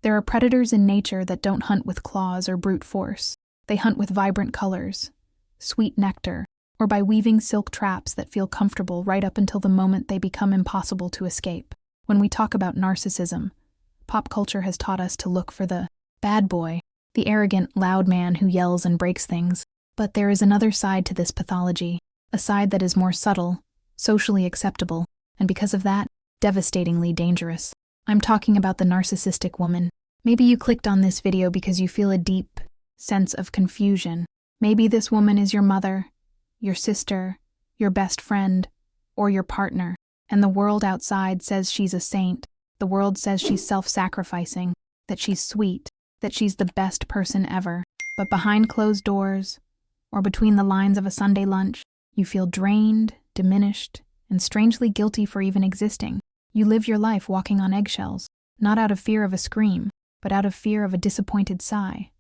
There are predators in nature that don't hunt with claws or brute force. They hunt with vibrant colors, sweet nectar, or by weaving silk traps that feel comfortable right up until the moment they become impossible to escape. When we talk about narcissism, pop culture has taught us to look for the bad boy, the arrogant, loud man who yells and breaks things. But there is another side to this pathology, a side that is more subtle, socially acceptable, and because of that, devastatingly dangerous. I'm talking about the narcissistic woman. Maybe you clicked on this video because you feel a deep sense of confusion. Maybe this woman is your mother, your sister, your best friend, or your partner, and the world outside says she's a saint. The world says she's self-sacrificing, that she's sweet, that she's the best person ever. But behind closed doors, or between the lines of a Sunday lunch, you feel drained, diminished, and strangely guilty for even existing. You live your life walking on eggshells, not out of fear of a scream, but out of fear of a disappointed sigh,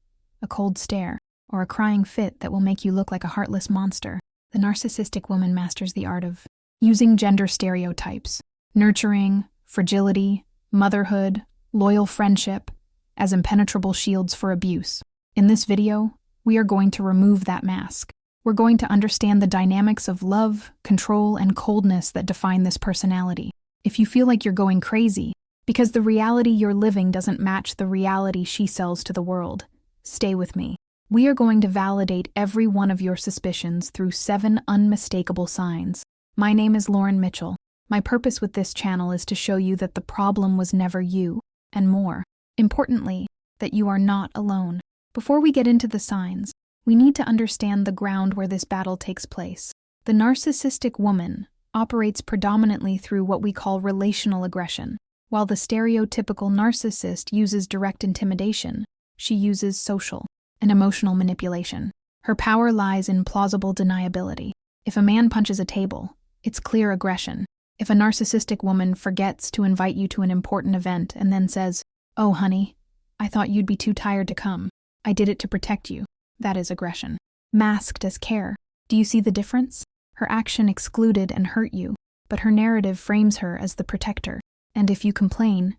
a cold stare, or a crying fit that will make you look like a heartless monster. The narcissistic woman masters the art of using gender stereotypes, nurturing, fragility, motherhood, loyal friendship, as impenetrable shields for abuse. In this video, we are going to remove that mask. We're going to understand the dynamics of love, control, and coldness that define this personality. If you feel like you're going crazy because the reality you're living doesn't match the reality she sells to the world, stay with me. We are going to validate every one of your suspicions through 7 unmistakable signs. My name is Lauren Mitchell. My purpose with this channel is to show you that the problem was never you, and more importantly, that you are not alone. Before we get into the signs, we need to understand the ground where this battle takes place. The narcissistic woman operates predominantly through what we call relational aggression. While the stereotypical narcissist uses direct intimidation, she uses social and emotional manipulation. Her power lies in plausible deniability. If a man punches a table, it's clear aggression. If a narcissistic woman forgets to invite you to an important event and then says, "Oh, honey, I thought you'd be too tired to come. I did it to protect you," that is aggression. Masked as care. Do you see the difference? Her action excluded and hurt you, but her narrative frames her as the protector. And if you complain,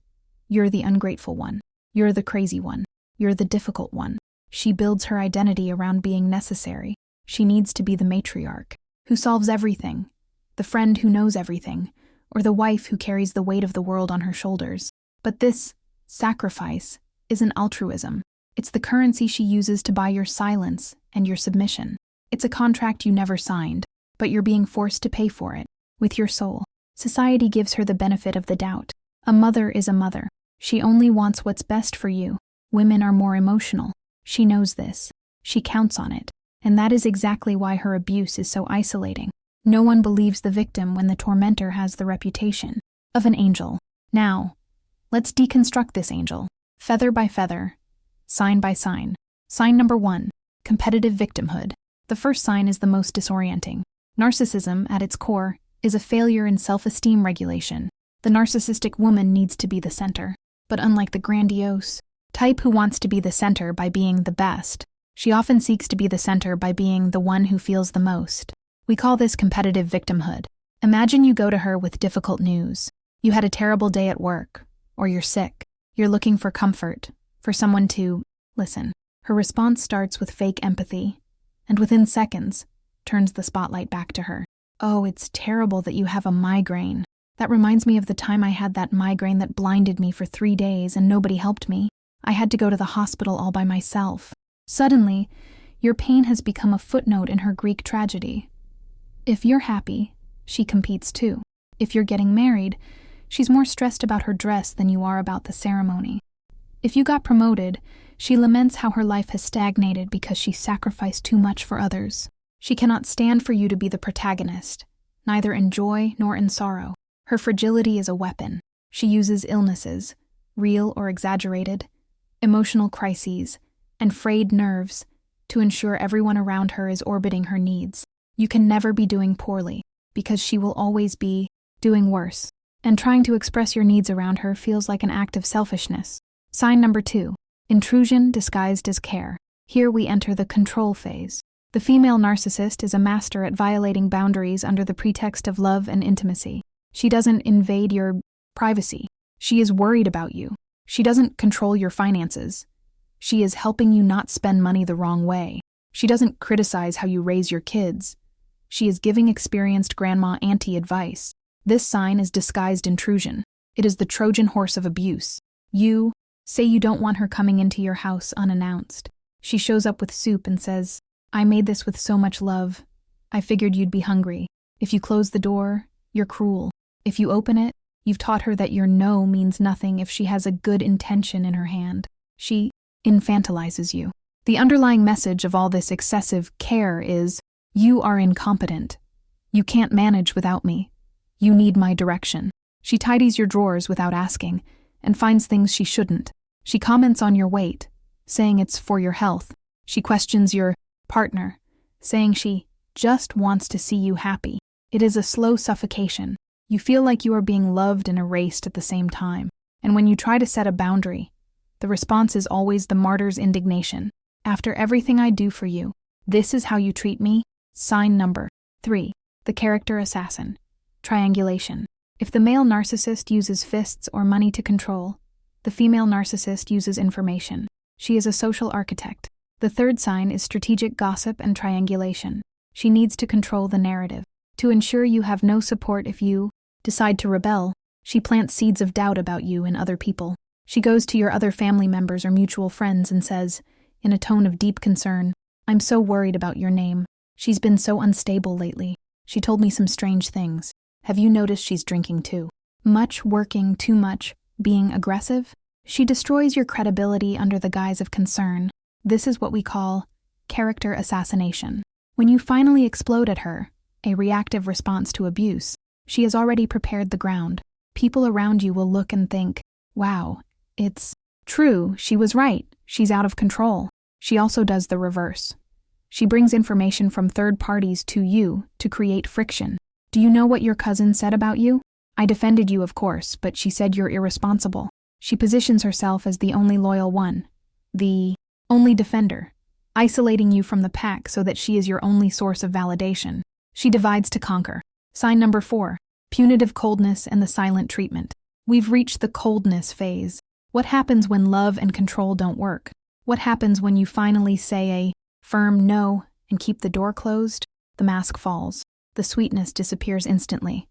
you're the ungrateful one. You're the crazy one. You're the difficult one. She builds her identity around being necessary. She needs to be the matriarch, who solves everything, the friend who knows everything, or the wife who carries the weight of the world on her shoulders. But this sacrifice isn't altruism. It's the currency she uses to buy your silence and your submission. It's a contract you never signed, but you're being forced to pay for it, with your soul. Society gives her the benefit of the doubt. A mother is a mother. She only wants what's best for you. Women are more emotional. She knows this. She counts on it. And that is exactly why her abuse is so isolating. No one believes the victim when the tormentor has the reputation of an angel. Now, let's deconstruct this angel, feather by feather, sign by sign. Sign number 1, competitive victimhood. The first sign is the most disorienting. Narcissism, at its core, is a failure in self-esteem regulation. The narcissistic woman needs to be the center. But unlike the grandiose type who wants to be the center by being the best, she often seeks to be the center by being the one who feels the most. We call this competitive victimhood. Imagine you go to her with difficult news. You had a terrible day at work, or you're sick. You're looking for comfort, for someone to listen. Her response starts with fake empathy, and within seconds, turns the spotlight back to her. "Oh, it's terrible that you have a migraine. That reminds me of the time I had that migraine that blinded me for 3 days and nobody helped me. I had to go to the hospital all by myself." Suddenly, your pain has become a footnote in her Greek tragedy. If you're happy, she competes too. If you're getting married, she's more stressed about her dress than you are about the ceremony. If you got promoted, she laments how her life has stagnated because she sacrificed too much for others. She cannot stand for you to be the protagonist, neither in joy nor in sorrow. Her fragility is a weapon. She uses illnesses, real or exaggerated, emotional crises, and frayed nerves to ensure everyone around her is orbiting her needs. You can never be doing poorly, because she will always be doing worse. And trying to express your needs around her feels like an act of selfishness. Sign number 2, intrusion disguised as care. Here we enter the control phase. The female narcissist is a master at violating boundaries under the pretext of love and intimacy. She doesn't invade your privacy. She is worried about you. She doesn't control your finances. She is helping you not spend money the wrong way. She doesn't criticize how you raise your kids. She is giving experienced grandma auntie advice. This sign is disguised intrusion. It is the Trojan horse of abuse. You say you don't want her coming into your house unannounced. She shows up with soup and says, "I made this with so much love. I figured you'd be hungry. If you close the door, you're cruel. If you open it, you've taught her that your no means nothing if she has a good intention in her hand. She infantilizes you." The underlying message of all this excessive care is, you are incompetent. You can't manage without me. You need my direction. She tidies your drawers without asking, and finds things she shouldn't. She comments on your weight, saying it's for your health. She questions your partner, saying she just wants to see you happy. It is a slow suffocation. You feel like you are being loved and erased at the same time. And when you try to set a boundary, the response is always the martyr's indignation. After everything I do for you, this is how you treat me? Sign number 3. The character assassin. Triangulation. If the male narcissist uses fists or money to control, the female narcissist uses information. She is a social architect. The third sign is strategic gossip and triangulation. She needs to control the narrative. To ensure you have no support if you decide to rebel, she plants seeds of doubt about you in other people. She goes to your other family members or mutual friends and says, in a tone of deep concern, "I'm so worried about your name. She's been so unstable lately. She told me some strange things. Have you noticed she's drinking too? Much working, too much, being aggressive?" She destroys your credibility under the guise of concern. This is what we call character assassination. When you finally explode at her, a reactive response to abuse, she has already prepared the ground. People around you will look and think, "Wow, it's true, she was right. She's out of control." She also does the reverse. She brings information from third parties to you to create friction. Do you know what your cousin said about you? I defended you, of course, but she said you're irresponsible. She positions herself as the only loyal one, the only defender, isolating you from the pack so that she is your only source of validation. She divides to conquer. Sign number 4, punitive coldness and the silent treatment. We've reached the coldness phase. What happens when love and control don't work? What happens when you finally say a firm no and keep the door closed? The mask falls. The sweetness disappears instantly,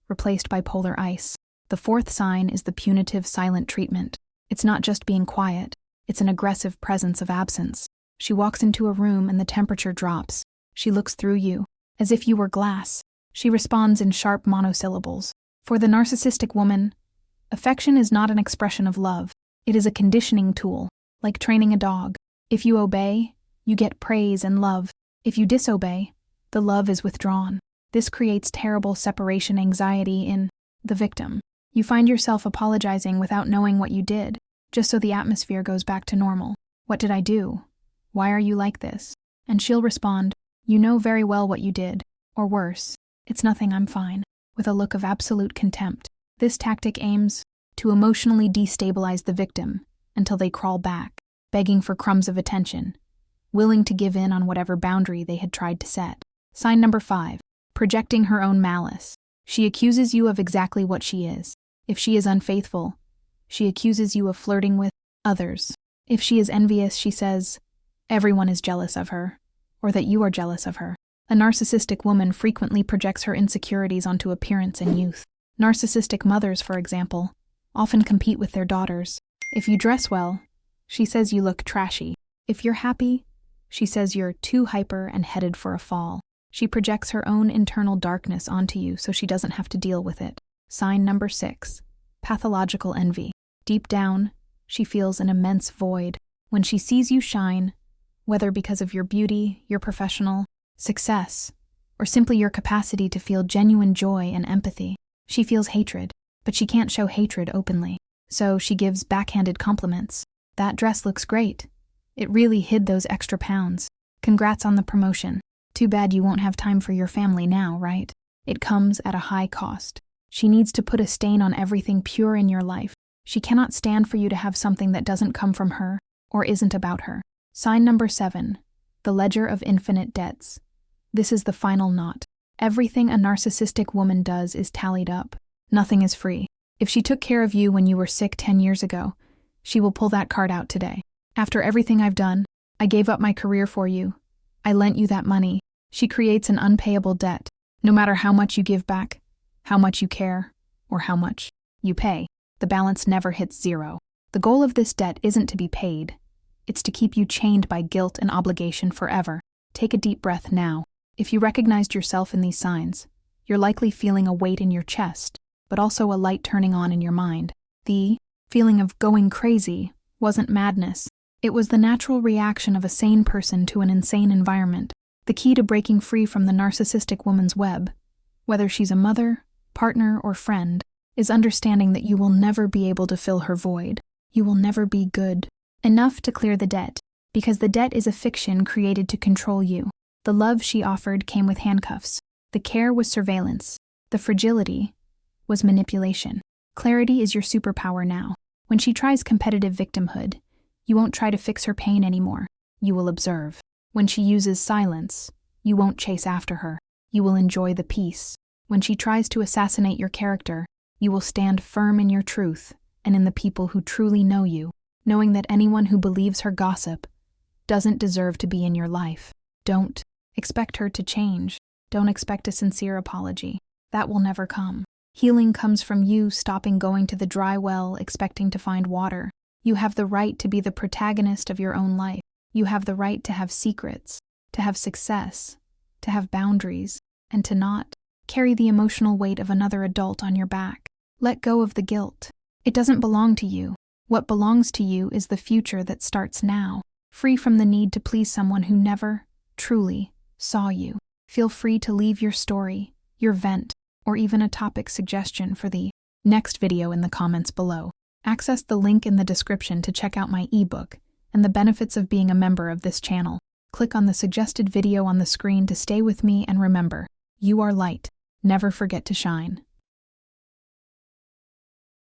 replaced by polar ice. The fourth sign is the punitive silent treatment. It's not just being quiet, it's an aggressive presence of absence. She walks into a room and the temperature drops. She looks through you, as if you were glass. She responds in sharp monosyllables. For the narcissistic woman, affection is not an expression of love. It is a conditioning tool, like training a dog. If you obey, you get praise and love. If you disobey, the love is withdrawn. This creates terrible separation anxiety in the victim. You find yourself apologizing without knowing what you did, just so the atmosphere goes back to normal. What did I do? Why are you like this? And she'll respond, you know very well what you did. Or worse, it's nothing, I'm fine, with a look of absolute contempt. This tactic aims to emotionally destabilize the victim until they crawl back, begging for crumbs of attention, willing to give in on whatever boundary they had tried to set. Sign number 5, projecting her own malice. She accuses you of exactly what she is. If she is unfaithful, she accuses you of flirting with others. If she is envious, she says, everyone is jealous of her, or that you are jealous of her. A narcissistic woman frequently projects her insecurities onto appearance and youth. Narcissistic mothers, for example, often compete with their daughters. If you dress well, she says you look trashy. If you're happy, she says you're too hyper and headed for a fall. She projects her own internal darkness onto you so she doesn't have to deal with it. Sign number 6, pathological envy. Deep down, she feels an immense void. When she sees you shine, whether because of your beauty, your professional success, or simply your capacity to feel genuine joy and empathy, she feels hatred, but she can't show hatred openly. So she gives backhanded compliments. That dress looks great. It really hid those extra pounds. Congrats on the promotion. Too bad you won't have time for your family now, right? It comes at a high cost. She needs to put a stain on everything pure in your life. She cannot stand for you to have something that doesn't come from her or isn't about her. Sign number 7, the ledger of infinite debts. This is the final knot. Everything a narcissistic woman does is tallied up. Nothing is free. If she took care of you when you were sick 10 years ago, She will pull that card out today. After everything I've done, I gave up my career for you. I lent you that money. She creates an unpayable debt. No matter how much you give back, how much you care, or how much you pay, the balance never hits zero. The goal of this debt isn't to be paid. It's to keep you chained by guilt and obligation forever. Take a deep breath now. If you recognized yourself in these signs, you're likely feeling a weight in your chest, but also a light turning on in your mind. The feeling of going crazy wasn't madness. It was the natural reaction of a sane person to an insane environment. The key to breaking free from the narcissistic woman's web, whether she's a mother, partner, or friend, is understanding that you will never be able to fill her void. You will never be good enough to clear the debt, because the debt is a fiction created to control you. The love she offered came with handcuffs. The care was surveillance. The fragility was manipulation. Clarity is your superpower now. When she tries competitive victimhood, you won't try to fix her pain anymore. You will observe. When she uses silence, you won't chase after her. You will enjoy the peace. When she tries to assassinate your character, you will stand firm in your truth and in the people who truly know you, knowing that anyone who believes her gossip doesn't deserve to be in your life. Don't expect her to change. Don't expect a sincere apology. That will never come. Healing comes from you stopping going to the dry well expecting to find water. You have the right to be the protagonist of your own life. You have the right to have secrets, to have success, to have boundaries, and to not carry the emotional weight of another adult on your back. Let go of the guilt. It doesn't belong to you. What belongs to you is the future that starts now. Free from the need to please someone who never, truly, saw you. Feel free to leave your story, your vent, or even a topic suggestion for the next video in the comments below. Access the link in the description to check out my ebook and the benefits of being a member of this channel. Click on the suggested video on the screen to stay with me, and remember, you are light. Never forget to shine.